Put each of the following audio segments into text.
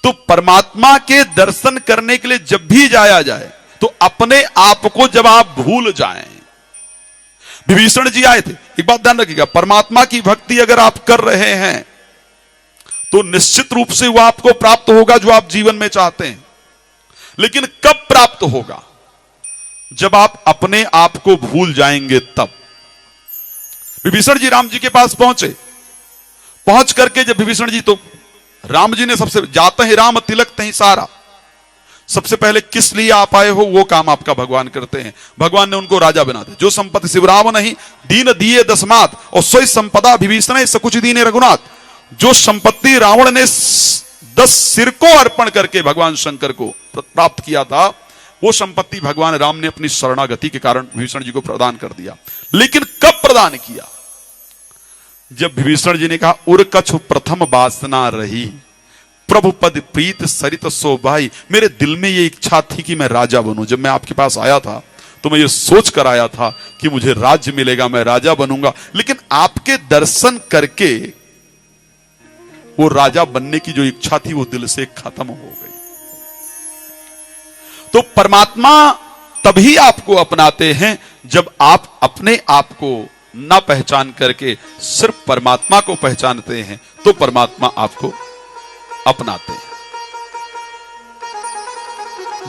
तो परमात्मा के दर्शन करने के लिए जब भी जाया जाए तो अपने आप को जब आप भूल जाएं। विभीषण जी आए थे, एक बात ध्यान रखिएगा, परमात्मा की भक्ति अगर आप कर रहे हैं तो निश्चित रूप से वह आपको प्राप्त होगा जो आप जीवन में चाहते हैं। लेकिन कब प्राप्त होगा? जब आप अपने आप को भूल जाएंगे तब। विभीषण जी राम जी के पास पहुंचे, पहुंच करके जब विभीषण जी, तो राम जी ने सबसे जाते ही राम तिलक तहीं सारा, सबसे पहले किस लिए आप आए हो वो काम आपका भगवान करते हैं। भगवान ने उनको राजा बना दिया। जो संपत्ति शिवराव नहीं दीन दिए दसमात और सोई संपदा विभीषण सकुच दीने रघुनाथ। जो संपत्ति रावण ने 10 सिर को अर्पण करके भगवान शंकर को प्राप्त किया था, वो संपत्ति भगवान राम ने अपनी शरणागति के कारण विभीषण जी को प्रदान कर दिया। लेकिन कब प्रदान किया? जब विभीषण जी ने कहा उर कछु प्रथम वासना रही प्रभु पद प्रीत सरित शोभाई। मेरे दिल में ये इच्छा थी कि मैं राजा बनूं। जब मैं आपके पास आया था तो मैं ये सोच कर आया था कि मुझे राज्य मिलेगा, मैं राजा बनूंगा। लेकिन आपके दर्शन करके वो राजा बनने की जो इच्छा थी वो दिल से खत्म हो गई। तो परमात्मा तभी आपको अपनाते हैं जब आप अपने आप को न पहचान करके सिर्फ परमात्मा को पहचानते हैं, तो परमात्मा आपको अपनाते हैं।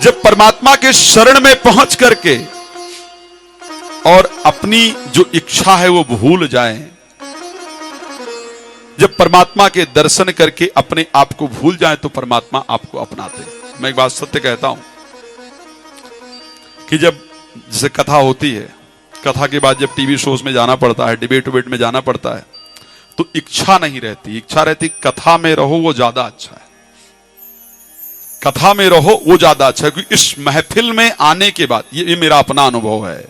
जब परमात्मा के शरण में पहुंच करके और अपनी जो इच्छा है वो भूल जाएं, जब परमात्मा के दर्शन करके अपने आप को भूल जाएं, तो परमात्मा आपको अपनाते हैं। मैं एक बात सत्य कहता हूं कि जब जैसे कथा होती है, कथा के बाद जब टीवी शोज में जाना पड़ता है, डिबेट उबेट में जाना पड़ता है, तो इच्छा नहीं रहती। इच्छा रहती कथा में रहो वो ज्यादा अच्छा है, कथा में रहो वो ज्यादा अच्छा है। क्योंकि इस महफिल में आने के बाद, ये मेरा अपना अनुभव है,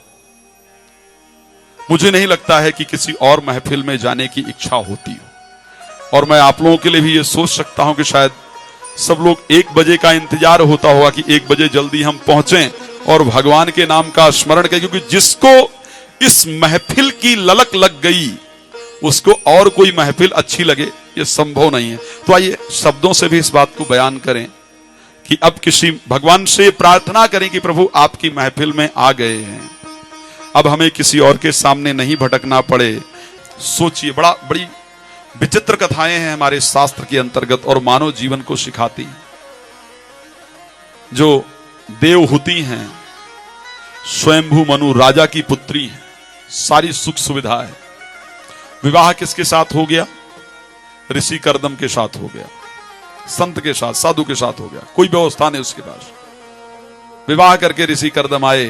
मुझे नहीं लगता है कि किसी और महफिल में जाने की इच्छा होती हो। और मैं आप लोगों के लिए भी ये सोच सकता हूं कि शायद सब लोग 1 बजे का इंतजार होता होगा कि 1 बजे जल्दी हम पहुंचें और भगवान के नाम का स्मरण करें। क्योंकि जिसको इस महफिल की ललक लग गई उसको और कोई महफिल अच्छी लगे ये संभव नहीं है। तो आइए शब्दों से भी इस बात को बयान करें कि अब किसी भगवान से प्रार्थना करें कि प्रभु आपकी महफिल में आ गए हैं, अब हमें किसी और के सामने नहीं भटकना पड़े। सोचिए, बड़ी विचित्र कथाएं हैं हमारे शास्त्र के अंतर्गत और मानव जीवन को सिखाती हैं। जो देवहूति हैं, स्वयंभू मनु राजा की पुत्री है, सारी सुख सुविधा है। विवाह किसके साथ हो गया? ऋषि कर्दम के साथ हो गया, संत के साथ, साधु के साथ हो गया। कोई व्यवस्था नहीं उसके पास। विवाह करके ऋषि कर्दम आए।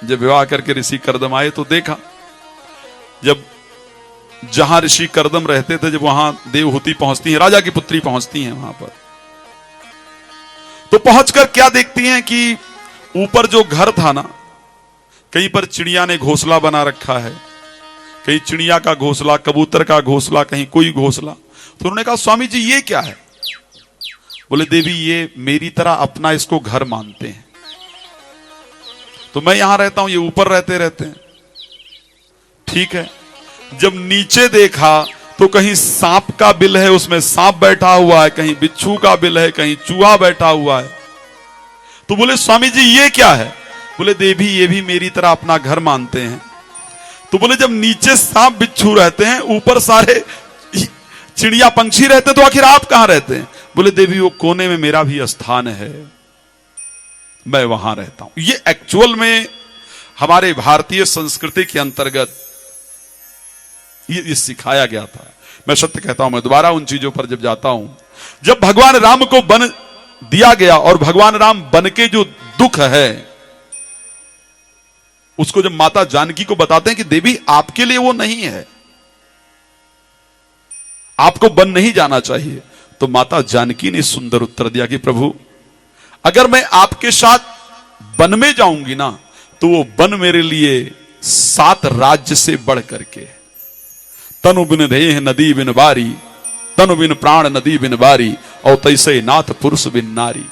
जब विवाह करके ऋषि कर्दम आए तो देखा, जब जहां ऋषि कर्दम रहते थे, जब वहां देवहूति पहुंचती है, राजा की पुत्री पहुंचती है वहां पर, तो पहुंचकर क्या देखती हैं कि ऊपर जो घर था ना, कहीं पर चिड़िया ने घोंसला बना रखा है, कहीं चिड़िया का घोंसला, कबूतर का घोंसला, कहीं कोई घोंसला। तो उन्होंने कहा स्वामी जी ये क्या है? बोले देवी ये मेरी तरह अपना इसको घर मानते हैं, तो मैं यहां रहता हूं, ये ऊपर रहते हैं। ठीक है। जब नीचे देखा तो कहीं सांप का बिल है, उसमें सांप बैठा हुआ है, कहीं बिच्छू का बिल है, कहीं चूहा बैठा हुआ है। तो बोले स्वामी जी ये क्या है? बोले देवी ये भी मेरी तरह अपना घर मानते हैं। तो बोले जब नीचे सांप बिच्छू रहते हैं, ऊपर सारे चिड़िया पंछी रहते, तो आखिर आप कहां रहते हैं? बोले देवी वो कोने में मेरा भी स्थान है, मैं वहां रहता हूं। ये एक्चुअल में हमारे भारतीय संस्कृति के अंतर्गत ये सिखाया गया था। मैं सत्य कहता हूं, मैं दोबारा उन चीजों पर जब जाता हूं, जब भगवान राम को बन दिया गया और भगवान राम बन के जो दुख है उसको जब माता जानकी को बताते हैं कि देवी आपके लिए वो नहीं है, आपको बन नहीं जाना चाहिए, तो माता जानकी ने सुंदर उत्तर दिया कि प्रभु अगर मैं आपके साथ वन में जाऊंगी ना, तो वो वन मेरे लिए 7 राज्य से बढ़ करके, तनु बिन देह नदी बिन बारी, तनु बिन प्राण नदी बिन बारी, और तैसे नाथ पुरुष बिन नारी।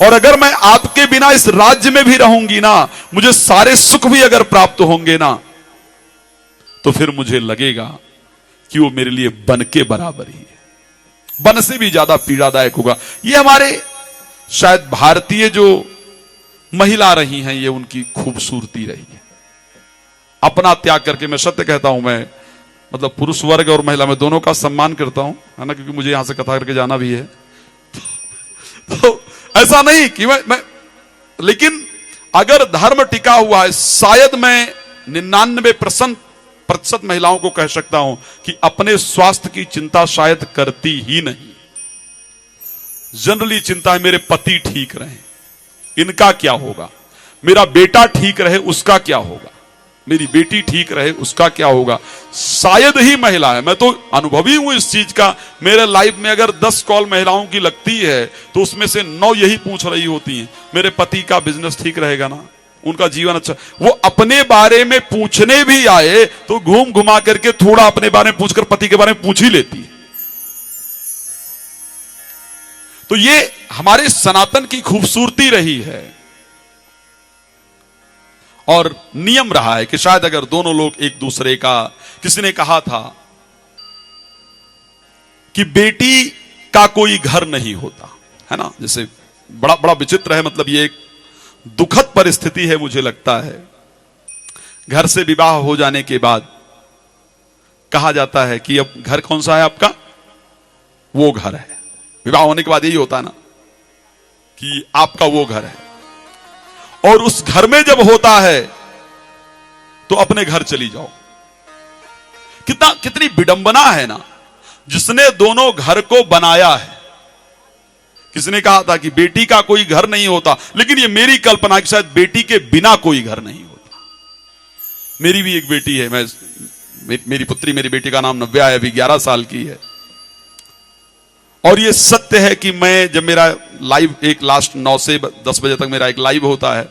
और अगर मैं आपके बिना इस राज्य में भी रहूंगी ना, मुझे सारे सुख भी अगर प्राप्त होंगे ना, तो फिर मुझे लगेगा कि वो मेरे लिए बन के बराबर ही है। वन से भी ज्यादा पीड़ादायक होगा। ये हमारे शायद भारतीय जो महिला रही हैं, ये उनकी खूबसूरती रही है। अपना त्याग करके, मैं सत्य कहता हूं, मैं मतलब पुरुष वर्ग और महिला में दोनों का सम्मान करता हूं, है ना, क्योंकि मुझे यहां से कथा करके जाना भी है। तो ऐसा नहीं कि मैं लेकिन अगर धर्म टिका हुआ है, शायद मैं 99% महिलाओं को कह सकता हूं कि अपने स्वास्थ्य की चिंता शायद करती ही नहीं। जनरली चिंता है मेरे पति ठीक रहे, इनका क्या होगा, मेरा बेटा ठीक रहे उसका क्या होगा, मेरी बेटी ठीक रहे उसका क्या होगा। शायद ही महिला है, मैं तो अनुभवी हूं इस चीज का। मेरे लाइफ में अगर 10 कॉल महिलाओं की लगती है तो उसमें से 9 यही पूछ रही होती हैं, मेरे पति का बिजनेस ठीक रहेगा ना, उनका जीवन अच्छा। वो अपने बारे में पूछने भी आए तो घूम घुमा करके थोड़ा अपने बारे में पूछकर पति के बारे में पूछ ही लेती है। तो ये हमारे सनातन की खूबसूरती रही है और नियम रहा है कि शायद अगर दोनों लोग एक दूसरे का, किसी ने कहा था कि बेटी का कोई घर नहीं होता, है ना, जैसे बड़ा बड़ा विचित्र है, मतलब ये एक दुखद परिस्थिति है मुझे लगता है। घर से विवाह हो जाने के बाद कहा जाता है कि अब घर कौन सा है आपका, वो घर है। विवाह होने के बाद यही होता है ना कि आपका वो घर है, और उस घर में जब होता है तो अपने घर चली जाओ। कितनी विडंबना है ना, जिसने दोनों घर को बनाया है। किसने कहा था कि बेटी का कोई घर नहीं होता, लेकिन ये मेरी कल्पना कि शायद बेटी के बिना कोई घर नहीं होता। मेरी भी एक बेटी है, मेरी पुत्री, मेरी बेटी का नाम नव्या है, अभी 11 साल की है। और ये सत्य है कि मैं जब मेरा लाइव एक लास्ट 9 से 10 बजे तक मेरा एक लाइव होता है,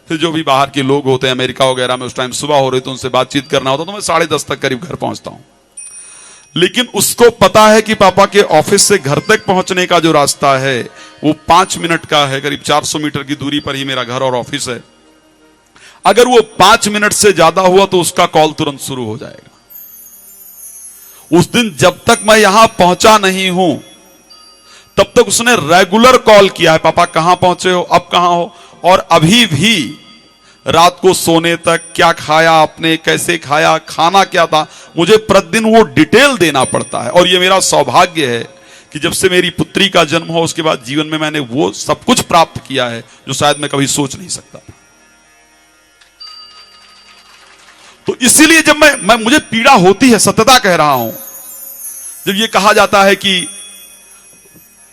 फिर जो भी बाहर के लोग होते हैं अमेरिका वगैरह में, उस टाइम सुबह हो रही तो उनसे बातचीत करना होता, तो मैं 10:30 तक करीब घर पहुंचता हूं। लेकिन उसको पता है कि पापा के ऑफिस से घर तक पहुंचने का जो रास्ता है वो 5 मिनट का है, करीब 400 मीटर की दूरी पर ही मेरा घर और ऑफिस है। अगर वो 5 मिनट से ज्यादा हुआ तो उसका कॉल तुरंत शुरू हो जाएगा। उस दिन जब तक मैं यहां पहुंचा नहीं हूं तब तक उसने रेगुलर कॉल किया है, पापा कहां पहुंचे हो, अब कहां हो, और अभी भी रात को सोने तक क्या खाया आपने, कैसे खाया, खाना क्या था, मुझे प्रतिदिन वो डिटेल देना पड़ता है। और ये मेरा सौभाग्य है कि जब से मेरी पुत्री का जन्म हो उसके बाद जीवन में मैंने वो सब कुछ प्राप्त किया है जो शायद मैं कभी सोच नहीं सकता था। तो इसीलिए जब मुझे पीड़ा होती है, सत्यता कह रहा हूं, जब ये कहा जाता है कि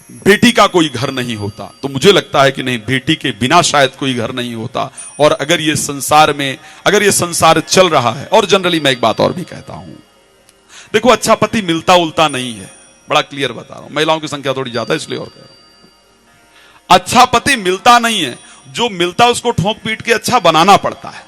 बेटी का कोई घर नहीं होता, तो मुझे लगता है कि नहीं, बेटी के बिना शायद कोई घर नहीं होता। और अगर ये संसार चल रहा है, और जनरली मैं एक बात और भी कहता हूं, देखो अच्छा पति मिलता उलता नहीं है, बड़ा क्लियर बता रहा हूं, महिलाओं की संख्या थोड़ी ज्यादा इसलिए और कह रहा हूं। अच्छा पति मिलता नहीं है, जो मिलता है उसको ठोक पीट के अच्छा बनाना पड़ता है।